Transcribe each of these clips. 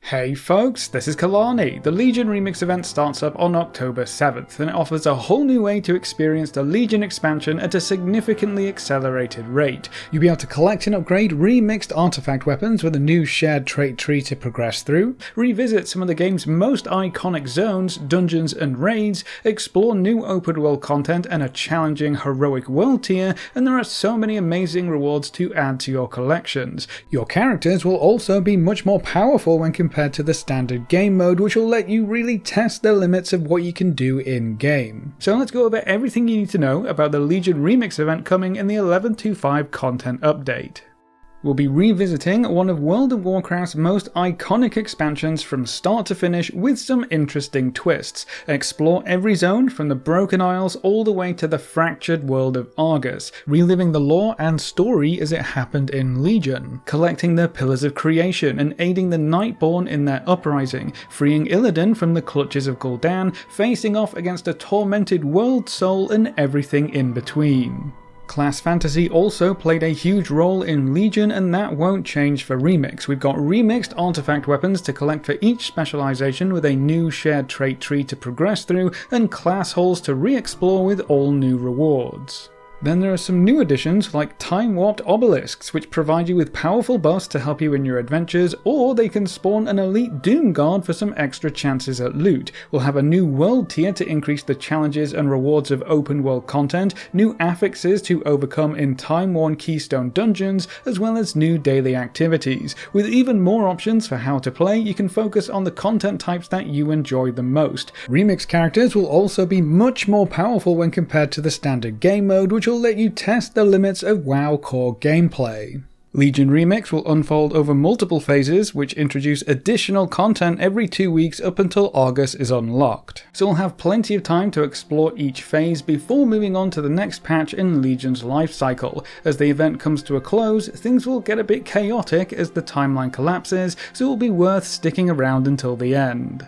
Hey folks, this is Kalani. The Legion Remix event starts up on October 7th, and it offers a whole new way to experience the Legion expansion at a significantly accelerated rate. You'll be able to collect and upgrade remixed artifact weapons with a new shared trait tree to progress through, revisit some of the game's most iconic zones, dungeons and raids, explore new open world content and a challenging heroic world tier, and there are so many amazing rewards to add to your collections. Your characters will also be much more powerful when compared to the standard game mode, which will let you really test the limits of what you can do in game. So let's go over everything you need to know about the Legion Remix event coming in the 11.25 content update. We'll be revisiting one of World of Warcraft's most iconic expansions from start to finish with some interesting twists, and explore every zone from the Broken Isles all the way to the fractured world of Argus, reliving the lore and story as it happened in Legion, collecting the Pillars of Creation and aiding the Nightborn in their uprising, freeing Illidan from the clutches of Gul'dan, facing off against a tormented world soul and everything in between. Class Fantasy also played a huge role in Legion, and that won't change for Remix. We've got remixed artifact weapons to collect for each specialization with a new shared trait tree to progress through, and class halls to re-explore with all new rewards. Then there are some new additions like time-warped obelisks, which provide you with powerful buffs to help you in your adventures, or they can spawn an elite Doom Guard for some extra chances at loot. We'll have a new world tier to increase the challenges and rewards of open world content, new affixes to overcome in time-worn keystone dungeons, as well as new daily activities. With even more options for how to play, you can focus on the content types that you enjoy the most. Remix characters will also be much more powerful when compared to the standard game mode, which will let you test the limits of WoW core gameplay. Legion Remix will unfold over multiple phases, which introduce additional content every 2 weeks up until Argus is unlocked. So we'll have plenty of time to explore each phase before moving on to the next patch in Legion's life cycle. As the event comes to a close, things will get a bit chaotic as the timeline collapses, so it will be worth sticking around until the end.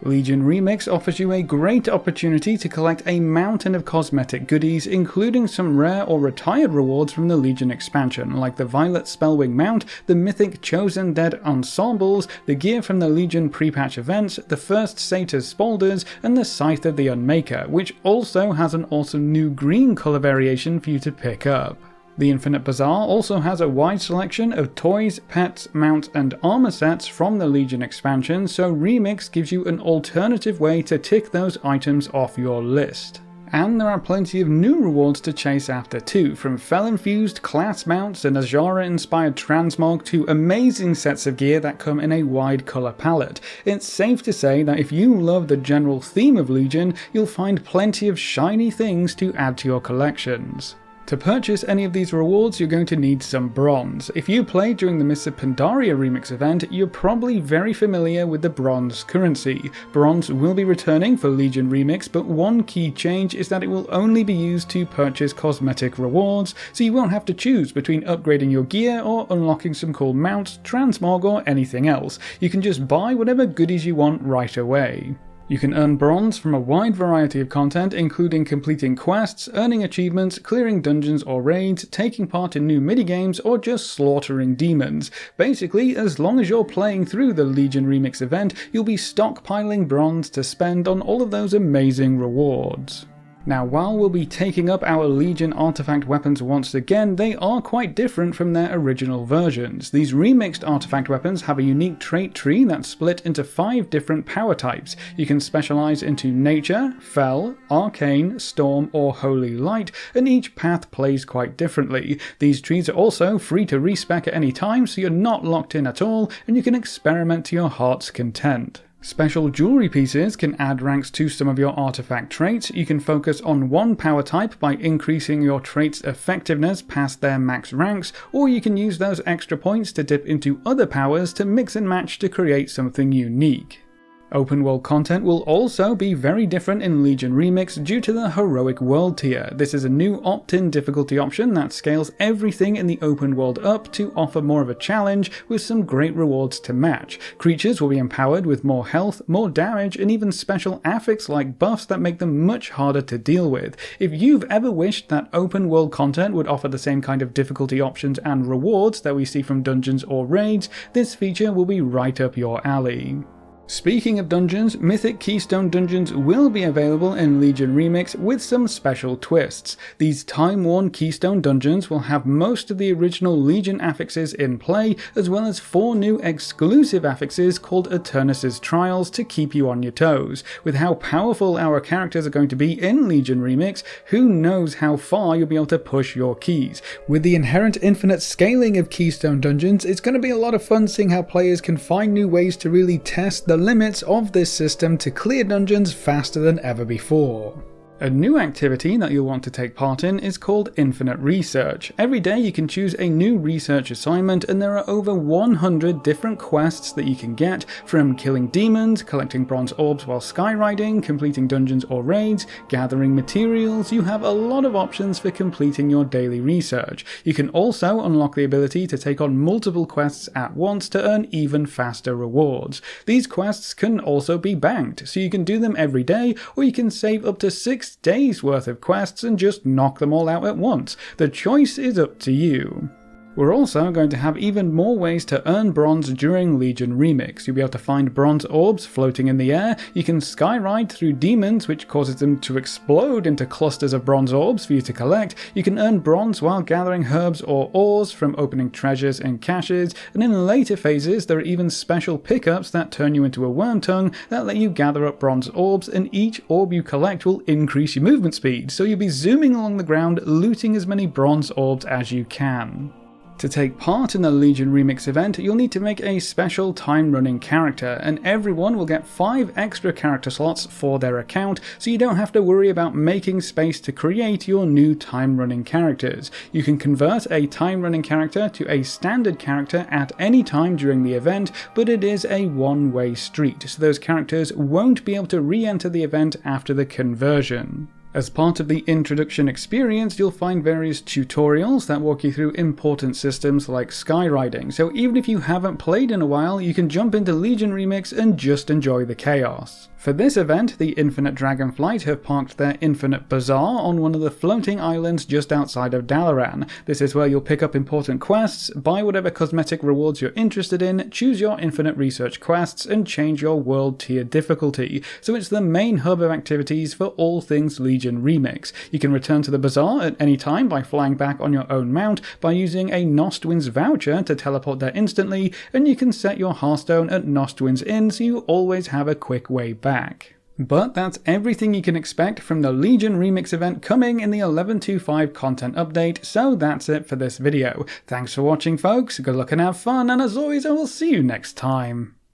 Legion Remix offers you a great opportunity to collect a mountain of cosmetic goodies, including some rare or retired rewards from the Legion expansion, like the Violet Spellwing mount, the mythic Chosen Dead ensembles, the gear from the Legion pre-patch events, the first Satyr's Spaulders, and the Scythe of the Unmaker, which also has an awesome new green colour variation for you to pick up. The Infinite Bazaar also has a wide selection of toys, pets, mounts and armor sets from the Legion expansion, so Remix gives you an alternative way to tick those items off your list. And there are plenty of new rewards to chase after too, from Fel-infused class mounts and Azara-inspired transmog to amazing sets of gear that come in a wide colour palette. It's safe to say that if you love the general theme of Legion, you'll find plenty of shiny things to add to your collections. To purchase any of these rewards, you're going to need some bronze. If you played during the Mists of Pandaria Remix event, you're probably very familiar with the bronze currency. Bronze will be returning for Legion Remix, but one key change is that it will only be used to purchase cosmetic rewards, so you won't have to choose between upgrading your gear or unlocking some cool mounts, transmog or anything else. You can just buy whatever goodies you want right away. You can earn bronze from a wide variety of content, including completing quests, earning achievements, clearing dungeons or raids, taking part in new minigames, or just slaughtering demons. Basically, as long as you're playing through the Legion Remix event, you'll be stockpiling bronze to spend on all of those amazing rewards. Now, while we'll be taking up our Legion artifact weapons once again, they are quite different from their original versions. These remixed artifact weapons have a unique trait tree that's split into 5 different power types. You can specialize into Nature, Fel, Arcane, Storm, or Holy Light, and each path plays quite differently. These trees are also free to respec at any time, so you're not locked in at all, and you can experiment to your heart's content. Special jewelry pieces can add ranks to some of your artifact traits. You can focus on one power type by increasing your trait's effectiveness past their max ranks, or you can use those extra points to dip into other powers to mix and match to create something unique. Open world content will also be very different in Legion Remix due to the Heroic World tier. This is a new opt-in difficulty option that scales everything in the open world up to offer more of a challenge with some great rewards to match. Creatures will be empowered with more health, more damage, and even special affix like buffs that make them much harder to deal with. If you've ever wished that open world content would offer the same kind of difficulty options and rewards that we see from dungeons or raids, this feature will be right up your alley. Speaking of dungeons, Mythic Keystone dungeons will be available in Legion Remix with some special twists. These time-worn Keystone dungeons will have most of the original Legion affixes in play, as well as 4 new exclusive affixes called Eternus' Trials to keep you on your toes. With how powerful our characters are going to be in Legion Remix, who knows how far you'll be able to push your keys. With the inherent infinite scaling of Keystone dungeons, it's going to be a lot of fun seeing how players can find new ways to really test the limits of this system to clear dungeons faster than ever before. A new activity that you'll want to take part in is called Infinite Research. Every day you can choose a new research assignment, and there are over 100 different quests that you can get, from killing demons, collecting bronze orbs while skyriding, completing dungeons or raids, gathering materials. You have a lot of options for completing your daily research. You can also unlock the ability to take on multiple quests at once to earn even faster rewards. These quests can also be banked, so you can do them every day, or you can save up to 6 days worth of quests and just knock them all out at once. The choice is up to you. We're also going to have even more ways to earn bronze during Legion Remix. You'll be able to find bronze orbs floating in the air, you can skyride through demons, which causes them to explode into clusters of bronze orbs for you to collect, you can earn bronze while gathering herbs or ores from opening treasures and caches, and in later phases there are even special pickups that turn you into a worm tongue that let you gather up bronze orbs, and each orb you collect will increase your movement speed, so you'll be zooming along the ground looting as many bronze orbs as you can. To take part in the Legion Remix event, you'll need to make a special time-running character, and everyone will get 5 extra character slots for their account, so you don't have to worry about making space to create your new time-running characters. You can convert a time-running character to a standard character at any time during the event, but it is a one-way street, so those characters won't be able to re-enter the event after the conversion. As part of the introduction experience, you'll find various tutorials that walk you through important systems like skyriding, so even if you haven't played in a while, you can jump into Legion Remix and just enjoy the chaos. For this event, the Infinite Dragonflight have parked their Infinite Bazaar on one of the floating islands just outside of Dalaran. This is where you'll pick up important quests, buy whatever cosmetic rewards you're interested in, choose your Infinite Research quests, and change your world tier difficulty. So it's the main hub of activities for all things Legion Remix. You can return to the Bazaar at any time by flying back on your own mount, by using a Nostwinds voucher to teleport there instantly, and you can set your Hearthstone at Nostwinds Inn so you always have a quick way back. But that's everything you can expect from the Legion Remix event coming in the 11.25 content update, so that's it for this video. Thanks for watching folks, good luck and have fun, and as always I will see you next time.